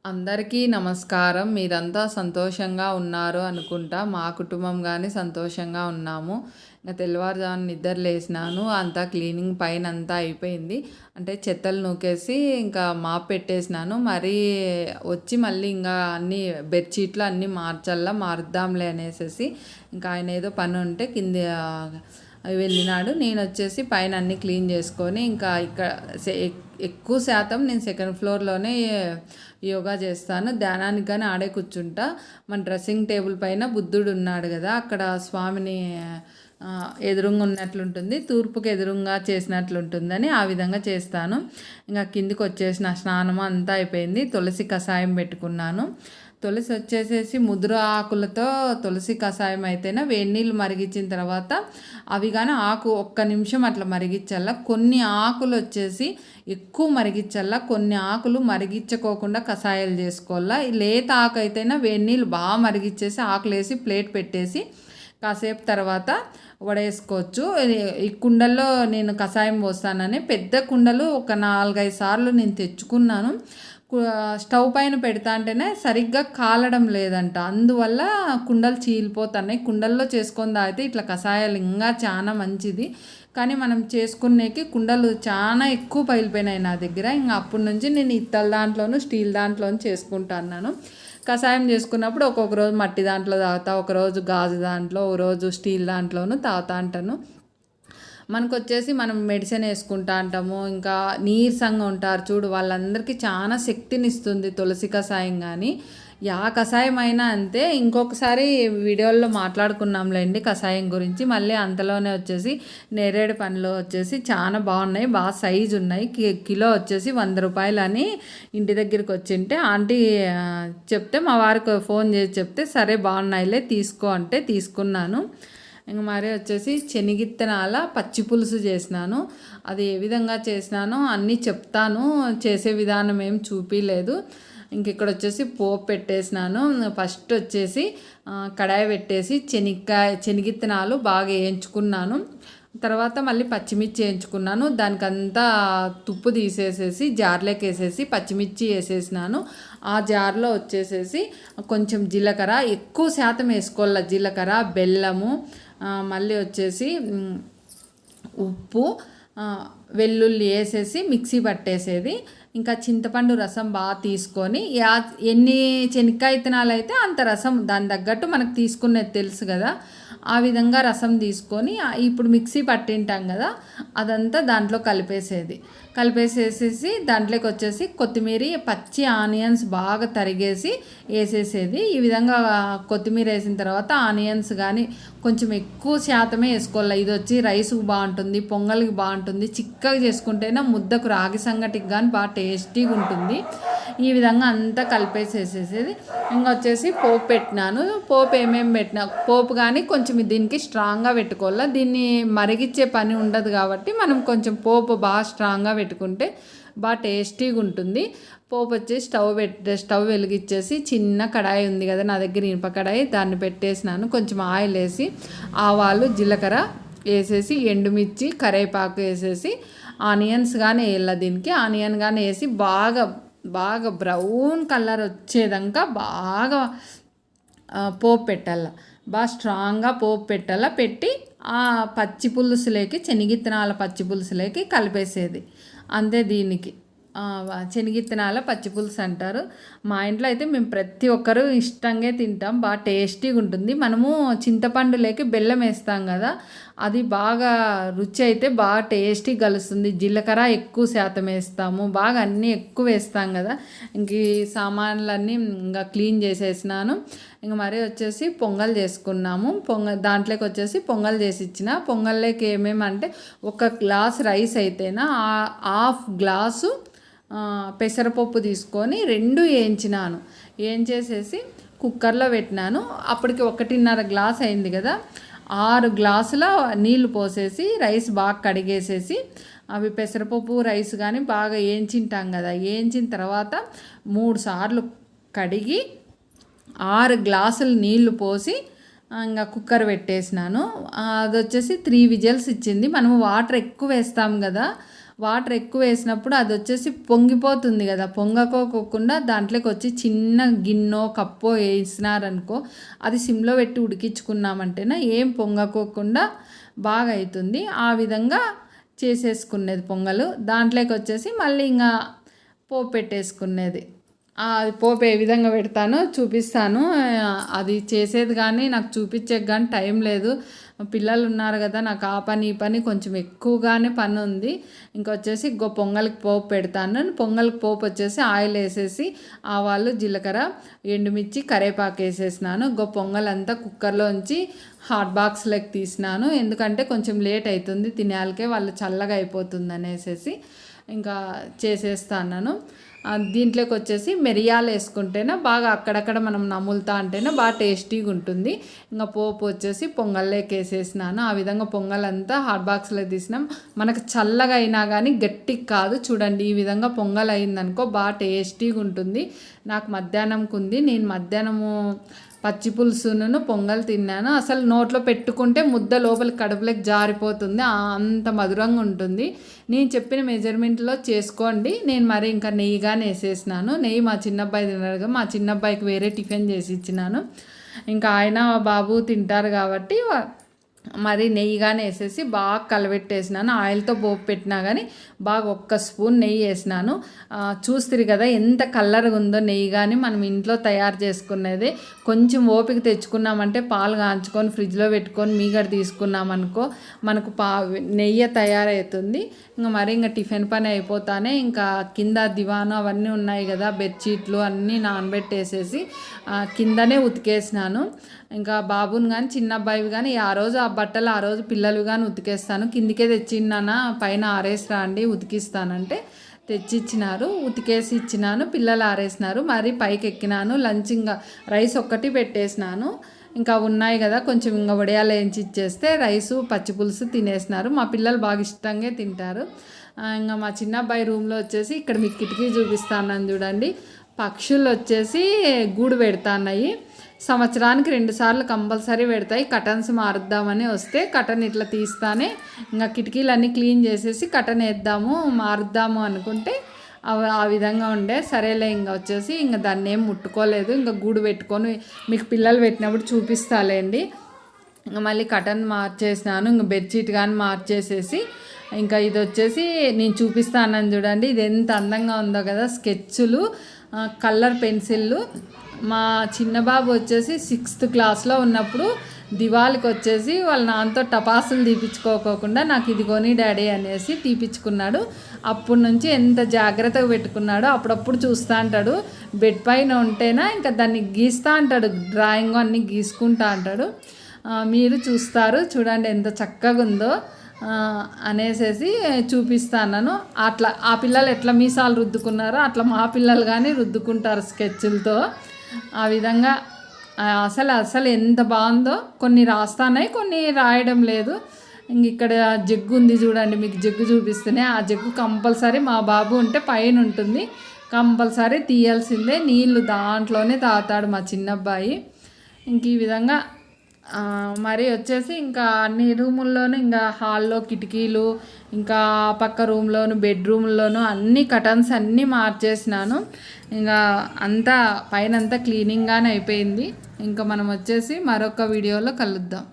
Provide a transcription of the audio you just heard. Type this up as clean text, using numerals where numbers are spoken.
అందరికీ నమస్కారం. మీరంతా సంతోషంగా ఉన్నారు అనుకుంటా. మా కుటుంబం గానీ సంతోషంగా ఉన్నాము. తెల్లవారుజామున నిద్ర లేసినాను. అంతా క్లీనింగ్ పైనంతా అయిపోయింది. అంటే చెత్తలు నూకేసి ఇంకా మాప్ పెట్టేసినాను. మరీ వచ్చి మళ్ళీ అన్నీ బెడ్‌షీట్లు అన్నీ మారుద్దాంలే అనేసేసి ఇంకా ఆయన ఏదో పని ఉంటే వెళ్ళినాడు. నేనొచ్చేసి పైన అన్నీ క్లీన్ చేసుకొని ఇంకా ఎక్కువ శాతం నేను సెకండ్ ఫ్లోర్‌లోనే యోగా చేస్తాను. ధ్యానానికి కానీ ఆడే కూర్చుంటా. మన డ్రెస్సింగ్ టేబుల్ పైన బుద్ధుడు ఉన్నాడు కదా, అక్కడ స్వామిని ఎదురుంగా ఉన్నట్లుంటుంది, తూర్పుకి ఎదురుంగా చేసినట్లుంటుందని ఆ విధంగా చేస్తాను. ఇంకా కిందికి వచ్చేసిన స్నానం అంతా అయిపోయింది. తులసి కషాయం పెట్టుకున్నాను. తులసి వచ్చేసేసి ముదురు ఆకులతో తులసి కషాయం అయితేనే వేడి నీళ్ళు మరిగించిన తర్వాత అవి కానీ ఒక్క నిమిషం అట్లా మరిగించాల. కొన్ని ఆకులు వచ్చేసి ఎక్కువ మరిగించాల, కొన్ని ఆకులు మరిగించుకోకుండా కషాయాలు చేసుకోవాలా. లేత ఆకు అయితేనే వేడి నీళ్ళు బాగా మరిగించేసి ఆకులు వేసి ప్లేట్ పెట్టేసి కాసేపు తర్వాత వడేసుకోవచ్చు. ఈ కుండల్లో నేను కషాయం పోస్తానని పెద్ద కుండలు ఒక 4-5 సార్లు నేను తెచ్చుకున్నాను. స్టవ్ పైన పెడతా అంటేనే సరిగ్గా కాలడం లేదంట, అందువల్ల కుండలు చీలిపోతున్నాయి. కుండల్లో చేసుకొని తాగితే ఇట్లా కషాయాలు ఇంకా చాలా మంచిది. కానీ మనం చేసుకునేకి కుండలు చాలా ఎక్కువ పగిలిపోయినాయి నా దగ్గర. ఇంకా అప్పటి నుంచి నేను ఇత్తల దాంట్లోనూ స్టీల్ దాంట్లోనూ చేసుకుంటున్నాను. కషాయం చేసుకున్నప్పుడు ఒక్కొక్క రోజు మట్టి దాంట్లో తాగుతా, ఒకరోజు గాజు దాంట్లో, ఒకరోజు స్టీల్ దాంట్లోనూ తాగుతా అంటాను. మనకొచ్చేసి మనం మెడిసిన్ వేసుకుంటా అంటాము, ఇంకా నీరసంగా ఉంటారు చూడు, వాళ్ళందరికీ చాలా శక్తినిస్తుంది తులసి కషాయం. కానీ కషాయం అయినా అంతే. ఇంకొకసారి వీడియోల్లో మాట్లాడుకున్నాంలేండి కషాయం గురించి. మళ్ళీ అంతలోనే వచ్చేసి నేరేడు పండ్లు వచ్చేసి చాలా బాగున్నాయి, బాగా సైజు ఉన్నాయి. కిలో వచ్చేసి 100 రూపాయలు అని ఇంటి దగ్గరికి వచ్చింటే ఆంటీ చెప్తే మా వారికి ఫోన్ చేసి చెప్తే సరే బాగున్నాయిలే తీసుకో అంటే తీసుకున్నాను. ఇంక మరి వచ్చేసి శనగిత్తనాల పచ్చి పులుసు చేసినాను. అది ఏ విధంగా చేసినానో అన్నీ చెప్తాను, చేసే విధానం ఏం చూపించలేదు. ఇక్కడ వచ్చేసి పోపు పెట్టేసినాను. ఫస్ట్ వచ్చేసి కడాయి పెట్టేసి శనగిత్తనాలు బాగా వేయించుకున్నాను. తర్వాత మళ్ళీ పచ్చిమిర్చి వేయించుకున్నాను. దానికంతా తుప్పు తీసేసేసి జార్లోకి వేసేసి పచ్చిమిర్చి వేసేసినాను. ఆ జార్లో వచ్చేసేసి కొంచెం జీలకర్ర, ఎక్కువ శాతం వేసుకోవాలి జీలకర్ర, బెల్లము, మళ్ళీ వచ్చేసి ఉప్పు, వెల్లుల్లి వేసేసి మిక్సీ పట్టేసేది. ఇంకా చింతపండు రసం బాగా తీసుకొని ఎన్ని శనక్కాయ విత్తనాలు అయితే అంత రసం దాని తగ్గట్టు మనకు తీసుకునేది తెలుసు కదా, ఆ విధంగా రసం తీసుకొని ఇప్పుడు మిక్సీ పట్టింటాం కదా అదంతా దాంట్లో కలిపేసేసి దాంట్లోకి వచ్చేసి కొత్తిమీర, పచ్చి ఆనియన్స్ బాగా తరిగేసి వేసేసేది. ఈ విధంగా కొత్తిమీర వేసిన తర్వాత ఆనియన్స్ కానీ కొంచెం ఎక్కువ శాతమే వేసుకోవాలి. ఇది వచ్చి రైస్కి బాగుంటుంది, పొంగల్కి బాగుంటుంది, చిక్కగా చేసుకుంటేనే ముద్దకు రాగి సంగటికి కానీ బాగా టేస్టీగా ఉంటుంది. ఈ విధంగా అంతా కలిపేసేసేది. ఇంకా వచ్చేసి పోపు పెట్టినాను. పోపు ఏమేమి పెట్టినా పోపు కానీ కొంచెం దీనికి స్ట్రాంగ్గా పెట్టుకోవాలి. దీన్ని మరిగించే పని ఉండదు కాబట్టి మనం కొంచెం పోపు బాగా స్ట్రాంగ్గా పెట్టుకుంటే బాగా టేస్టీగా ఉంటుంది. పోపు వచ్చి స్టవ్ వెలిగించేసి చిన్న కడాయి ఉంది కదా నా దగ్గర, ఇనుప కడాయి, దాన్ని పెట్టేసినాను. కొంచెం ఆయిల్ వేసి ఆవాలు, జీలకర్ర వేసేసి ఎండుమిర్చి, కరివేపాకు వేసేసి ఆనియన్స్ కానీ వేయాల. దీనికి ఆనియన్ కానీ వేసి బాగా బ్రౌన్ కలర్ వచ్చేదాకా బాగా పోపు పెట్టాల, బాగా స్ట్రాంగ్గా పోపు పెట్టాల. పెట్టి ఆ పచ్చి పులుసులోకి, శనగిత్తనాల పచ్చి పులుసులోకి కలిపేసేది అంతే. దీనికి శనగిత్తనాల పచ్చి పులుసు అంటారు. మా ఇంట్లో అయితే మేము ప్రతి ఒక్కరూ ఇష్టంగా తింటాం, బాగా టేస్టీగా ఉంటుంది. మనము చింతపండులోకి బెల్లం వేస్తాం కదా, అది బాగా రుచి అయితే బాగా టేస్టీగా కలుస్తుంది. జీలకర్ర ఎక్కువ శాతం వేస్తాము, బాగా అన్నీ ఎక్కువ వేస్తాం కదా. ఇంక ఈ సామాన్లన్నీ ఇంకా క్లీన్ చేసేసినాను. ఇంక మరి వచ్చేసి పొంగల్ చేసుకున్నాము. దాంట్లోకి వచ్చేసి పొంగల్ చేసి ఇచ్చిన. పొంగల్లోకి ఏమేమంటే 1 గ్లాస్ రైస్ అయితేనా హాఫ్ గ్లాసు పెసరపప్పు తీసుకొని 2 వేయించినాను. వేయించేసేసి కుక్కర్లో పెట్టినాను. అప్పటికి 1.5 గ్లాస్ అయింది కదా, 6 గ్లాసుల నీళ్లు పోసేసి రైస్ బాగా కడిగేసేసి అవి పెసరపప్పు రైస్ కానీ బాగా వేయించింటాం కదా, వేయించిన తర్వాత 3 సార్లు కడిగి 6 గ్లాసులు నీళ్లు పోసి ఇంకా కుక్కర్ పెట్టేసినాను. అది వచ్చేసి 3 విజిల్స్ ఇచ్చింది. మనము వాటర్ ఎక్కువ వేస్తాం కదా, వాటర్ ఎక్కువ వేసినప్పుడు అది వచ్చేసి పొంగిపోతుంది కదా, పొంగకోకుండా దాంట్లోకి వచ్చి చిన్న గిన్నె కప్పో వేసినారనుకో, అది సిమ్లో పెట్టి ఉడికించుకున్నామంటేనే ఏం పొంగకోకుండా బాగా అవుతుంది. ఆ విధంగా చేసేసుకునేది పొంగలు. దాంట్లోకి వచ్చేసి మళ్ళీ ఇంకా పోపు పెట్టేసుకునేది. అది పోపు ఏ విధంగా పెడతానో చూపిస్తాను. అది చేసేది కానీ నాకు చూపించే కానీ టైం లేదు. పిల్లలు ఉన్నారు కదా, నాకు ఆ పని ఈ పని కొంచెం ఎక్కువగానే పని ఉంది. ఇంకొచ్చేసి పొంగల్కి పోపు పెడతాను. పొంగల్కి పోపు వచ్చేసి ఆయిల్ వేసేసి ఆవాలు, జీలకర్ర, ఎండుమిర్చి, కరివేపాకు వేసేసినాను. పొంగల్ అంతా కుక్కర్లోంచి హాట్ బాక్స్లోకి తీసినాను. ఎందుకంటే కొంచెం లేట్ అవుతుంది తినేయాలకే, వాళ్ళు చల్లగా అయిపోతుంది అనేసి ఇంకా చేసేస్తాను. దీంట్లోకి వచ్చేసి మిరియాలు వేసుకుంటేనే బాగా అక్కడక్కడ మనం నములుతా అంటేనే బాగా టేస్టీగా ఉంటుంది. ఇంకా పోపు వచ్చేసి పొంగల్లోకి వేసేసినాను. ఆ విధంగా పొంగలంతా హాట్ బాక్స్లో తీసినాం. మనకు చల్లగా అయినా కానీ గట్టిగా కాదు. చూడండి ఈ విధంగా పొంగల్ అయిందనుకో బాగా టేస్టీగా ఉంటుంది. నాకు మధ్యాహ్నంకి ఉంది. నేను మధ్యాహ్నము పచ్చి పులుసును పొంగల్ తిన్నాను. అసలు నోట్లో పెట్టుకుంటే ముద్ద లోపల కడుపులోకి జారిపోతుంది, అంత మధురంగా ఉంటుంది. నేను చెప్పిన మెజర్మెంట్లో చేసుకోండి. నేను మరి ఇంకా నెయ్యిగానే వేసేసినాను. నెయ్యి మా చిన్నబ్బాయి తిన్నాడుగా, మా చిన్నబ్బాయికి వేరే టిఫిన్ చేసి ఇచ్చినాను. ఇంకా ఆయన బాబు తింటారు కాబట్టి మరి నెయ్యిగానే వేసేసి బాగా కలబెట్టేసినాను. ఆయిల్తో పోపు పెట్టినా కానీ బాగా ఒక్క స్పూన్ నెయ్యి వేసినాను. చూస్తారు కదా ఎంత కలర్గా ఉందో నెయ్యి. కానీ మనం ఇంట్లో తయారు చేసుకునేది. కొంచెం ఓపిక తెచ్చుకున్నామంటే పాలు కాంచుకొని ఫ్రిడ్జ్లో పెట్టుకొని మీగడ తీసుకున్నామనుకో మనకు నెయ్యి తయారవుతుంది. ఇంకా టిఫిన్ పని అయిపోతానే ఇంకా కింద దివాను అవన్నీ ఉన్నాయి కదా, బెడ్షీట్లు అన్నీ నానబెట్టేసేసి కిందనే ఉతికేసినాను. ఇంకా బాబుని కానీ చిన్న అబ్బాయివి కానీ ఆ రోజు ఆ బట్టలు ఆ రోజు పిల్లలు కానీ ఉతికేస్తాను. కిందికే తెచ్చిన్నానా, పైన ఆరేసి రాండి ఉతికిస్తానంటే తెచ్చిచ్చినారు, ఉతికేసి ఇచ్చినాను. పిల్లలు ఆరేసినారు. మరి పైకి ఎక్కినాను. లంచ్ ఇంకా రైస్ ఒక్కటి పెట్టేసినాను. ఇంకా ఉన్నాయి కదా కొంచెం ఇంకా వడియాలు వేయించి ఇచ్చేస్తే రైసు పచ్చి పులుసు తినేసినారు. మా పిల్లలు బాగా ఇష్టంగా తింటారు. ఇంకా మా చిన్న అబ్బాయి రూమ్లో వచ్చేసి ఇక్కడ మీకు కిటికీ చూపిస్తాను చూడండి. పక్షులు వచ్చేసి గూడు పెడతాన్నాయి. సంవత్సరానికి 2 సార్లు కంపల్సరీ పెడతాయి. కటన్స్ మారుద్దామని వస్తే కటన్ ఇట్లా తీస్తానే ఇంకా కిటికీలన్నీ క్లీన్ చేసేసి కటన్ వేద్దాము మారుద్దాము అనుకుంటే ఆ విధంగా ఉండే. సరేలే ఇంకా వచ్చేసి ఇంకా దాన్ని ఏం ముట్టుకోలేదు. ఇంకా గూడు పెట్టుకొని మీకు పిల్లలు పెట్టినప్పుడు చూపిస్తాలేండి. ఇంకా మళ్ళీ కటన్ మార్చేసినాను. ఇంకా బెడ్షీట్ కానీ మార్చేసేసి ఇంకా ఇది వచ్చేసి నేను చూపిస్తానని చూడండి. ఇది ఎంత అందంగా ఉందో కదా, స్కెచ్లు, కలర్ పెన్సిళ్ళు. మా చిన్న బాబు వచ్చేసి 6th క్లాస్లో ఉన్నప్పుడు దివాళికి వచ్చేసి వాళ్ళ నాన్నతో టపాసులు తీపించుకోకుండా నాకు ఇది కొని డాడీ అనేసి తీపించుకున్నాడు. అప్పటి నుంచి ఎంత జాగ్రత్తగా పెట్టుకున్నాడో అప్పుడప్పుడు చూస్తూ అంటాడు. బెడ్ పైన ఉంటేనా ఇంకా దాన్ని గీస్తూ అంటాడు, డ్రాయింగ్ అన్నీ గీసుకుంటూ అంటాడు. మీరు చూస్తారు చూడండి ఎంత చక్కగా ఉందో అనేసి చూపిస్తాను. అట్లా ఆ పిల్లలు ఎట్లా మీసాలు రుద్దుకున్నారో అట్లా మా పిల్లలు కానీ రుద్దుకుంటారు స్కెచ్లతో. ఆ విధంగా అసలు ఎంత బాగుందో. కొన్ని రాస్తానాయి, కొన్ని రాయడం లేదు. ఇంక ఇక్కడ జగ్గు ఉంది చూడండి, మీకు జగ్గు చూపిస్తేనే. ఆ జగ్గు కంపల్సరీ మా బాబు ఉంటే పైన ఉంటుంది, కంపల్సరీ తీయాల్సిందే. నీళ్ళు దాంట్లోనే తాగుతాడు మా చిన్నబ్బాయి. ఇంక ఈ విధంగా మరి వచ్చేసి ఇంకా అన్ని రూముల్లోనూ ఇంకా హాల్లో కిటికీలు, ఇంకా పక్క రూమ్లోను బెడ్రూమ్లోను అన్ని కటన్స్ అన్నీ మార్చేసినాను. ఇంకా అంతా పైన అంతా క్లీనింగ్గానే అయిపోయింది. ఇంకా మనం వచ్చేసి మరొక వీడియోలో కలుద్దాం.